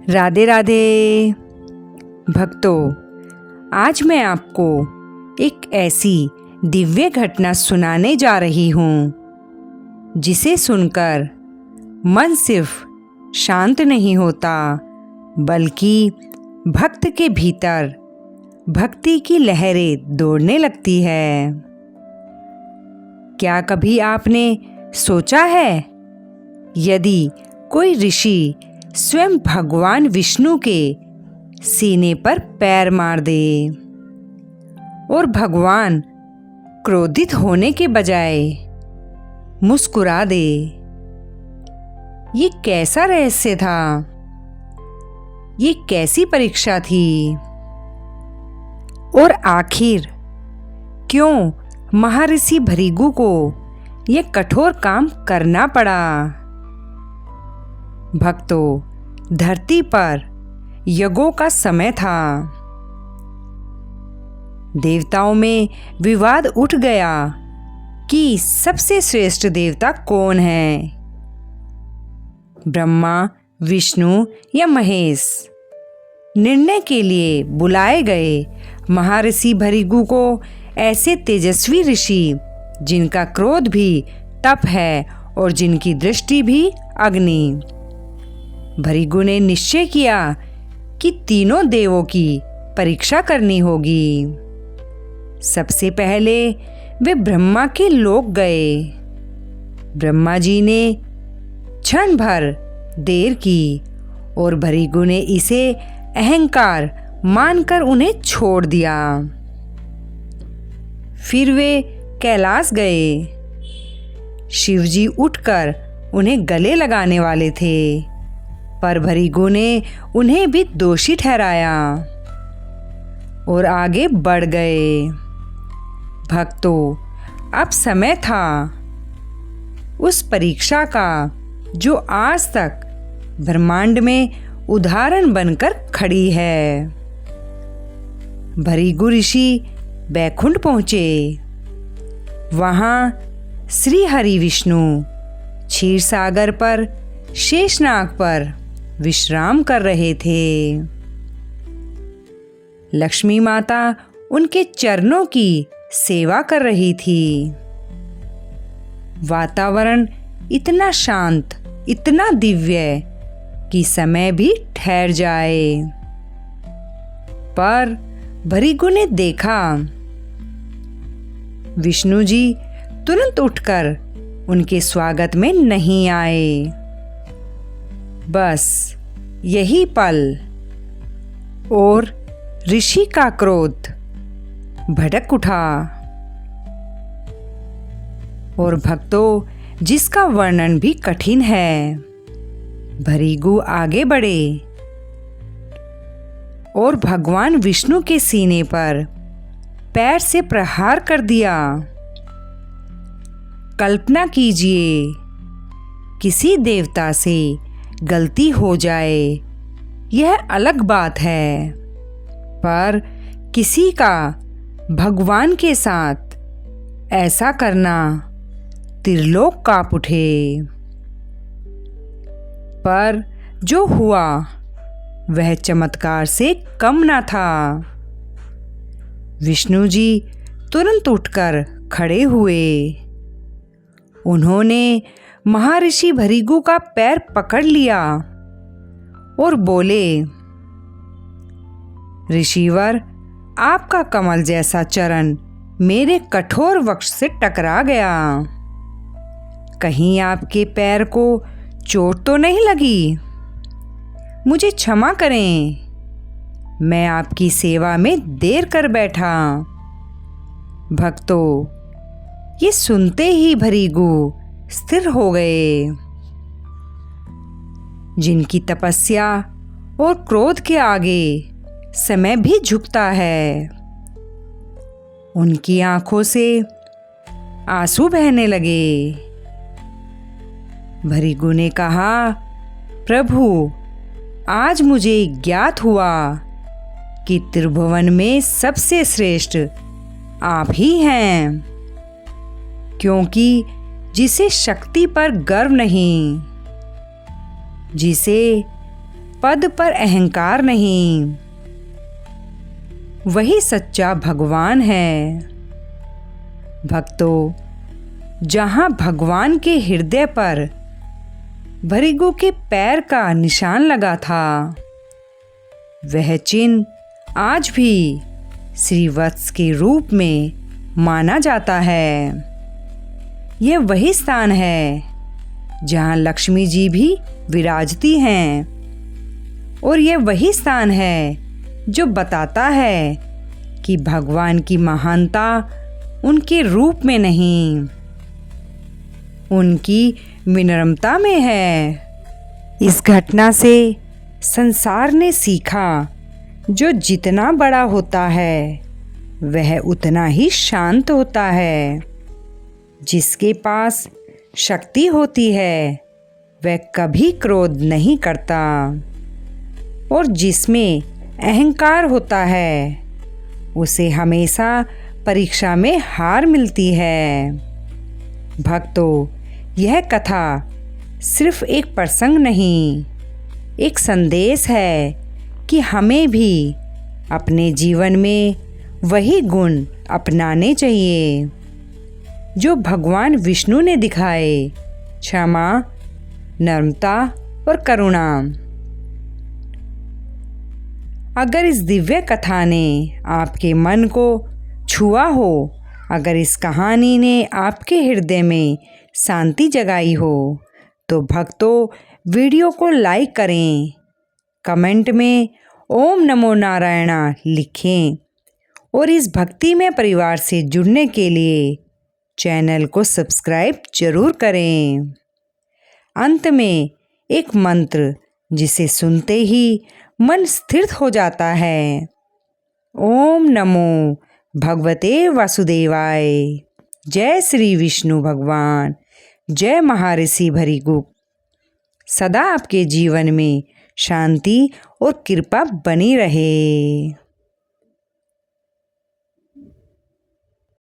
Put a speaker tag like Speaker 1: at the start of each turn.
Speaker 1: राधे राधे भक्तों, आज मैं आपको एक ऐसी दिव्य घटना सुनाने जा रही हूँ जिसे सुनकर मन सिर्फ शांत नहीं होता बल्कि भक्त के भीतर भक्ति की लहरें दौड़ने लगती है। क्या कभी आपने सोचा है, यदि कोई ऋषि स्वयं भगवान विष्णु के सीने पर पैर मार दे और भगवान क्रोधित होने के बजाय मुस्कुरा दे, ये कैसा रहस्य था? ये कैसी परीक्षा थी? और आखिर क्यों महर्षि भृगु को यह कठोर काम करना पड़ा? भक्तों, धरती पर यज्ञों का समय था। देवताओं में विवाद उठ गया कि सबसे श्रेष्ठ देवता कौन है, ब्रह्मा, विष्णु या महेश। निर्णय के लिए बुलाए गए महर्षि भृगु को ऐसे तेजस्वी ऋषि जिनका क्रोध भी तप है और जिनकी दृष्टि भी अग्नि। भृगु ने निश्चय किया कि तीनों देवों की परीक्षा करनी होगी। सबसे पहले वे ब्रह्मा के लोक गए। ब्रह्मा जी ने क्षण भर देर की और भृगु ने इसे अहंकार मानकर उन्हें छोड़ दिया। फिर वे कैलाश गए। शिवजी उठकर उन्हें गले लगाने वाले थे, पर भृगु ने उन्हें भी दोषी ठहराया और आगे बढ़ गए। भक्तों, अब समय था उस परीक्षा का जो आज तक ब्रह्मांड में उदाहरण बनकर खड़ी है। भृगु ऋषि बैकुंठ पहुंचे। वहां श्री हरि विष्णु क्षीर सागर पर शेषनाग पर विश्राम कर रहे थे। लक्ष्मी माता उनके चरणों की सेवा कर रही थी। वातावरण इतना शांत, इतना दिव्य कि समय भी ठहर जाए। पर भृगु ने देखा विष्णु जी तुरंत उठकर उनके स्वागत में नहीं आए। बस यही पल और ऋषि का क्रोध भड़क उठा। और भक्तों, जिसका वर्णन भी कठिन है। भृगु आगे बढ़े और भगवान विष्णु के सीने पर पैर से प्रहार कर दिया। कल्पना कीजिए, किसी देवता से गलती हो जाए यह अलग बात है, पर किसी का भगवान के साथ ऐसा करना त्रिलोक कांप उठे। पर जो हुआ वह चमत्कार से कम न था। विष्णु जी तुरंत उठकर खड़े हुए। उन्होंने महर्षि भृगु का पैर पकड़ लिया और बोले, ऋषिवर, आपका कमल जैसा चरण मेरे कठोर वक्ष से टकरा गया। कहीं आपके पैर को चोट तो नहीं लगी? मुझे क्षमा करें, मैं आपकी सेवा में देर कर बैठा। भक्तों, ये सुनते ही भृगु स्थिर हो गए। जिनकी तपस्या और क्रोध के आगे समय भी झुकता है। उनकी आंखों से आंसू बहने लगे। भृगु ने कहा, प्रभु, आज मुझे ज्ञात हुआ कि त्रिभुवन में सबसे श्रेष्ठ आप ही हैं, क्योंकि जिसे शक्ति पर गर्व नहीं, जिसे पद पर अहंकार नहीं। वही सच्चा भगवान है। भक्तों, जहाँ भगवान के हृदय पर भृगु के पैर का निशान लगा था, वह चिन्ह आज भी श्रीवत्स के रूप में माना जाता है। यह वही स्थान है जहाँ लक्ष्मी जी भी विराजती हैं, और यह वही स्थान है जो बताता है कि भगवान की महानता उनके रूप में नहीं, उनकी विनम्रता में है। इस घटना से संसार ने सीखा, जो जितना बड़ा होता है वह उतना ही शांत होता है। जिसके पास शक्ति होती है वह कभी क्रोध नहीं करता, और जिसमें अहंकार होता है उसे हमेशा परीक्षा में हार मिलती है। भक्तों, यह कथा सिर्फ एक प्रसंग नहीं, एक संदेश है कि हमें भी अपने जीवन में वही गुण अपनाने चाहिए जो भगवान विष्णु ने दिखाए: क्षमा, नम्रता और करुणा। अगर इस दिव्य कथा ने आपके मन को छुआ हो, अगर इस कहानी ने आपके हृदय में शांति जगाई हो, तो भक्तों, वीडियो को लाइक करें, कमेंट में ओम नमो नारायणा लिखें, और इस भक्तिमय परिवार से जुड़ने के लिए चैनल को सब्सक्राइब जरूर करें। अंत में एक मंत्र जिसे सुनते ही मन स्थिर हो जाता है: ओम नमो भगवते वासुदेवाय। जय श्री विष्णु भगवान, जय महर्षि भृगु। सदा आपके जीवन में शांति और कृपा बनी रहे।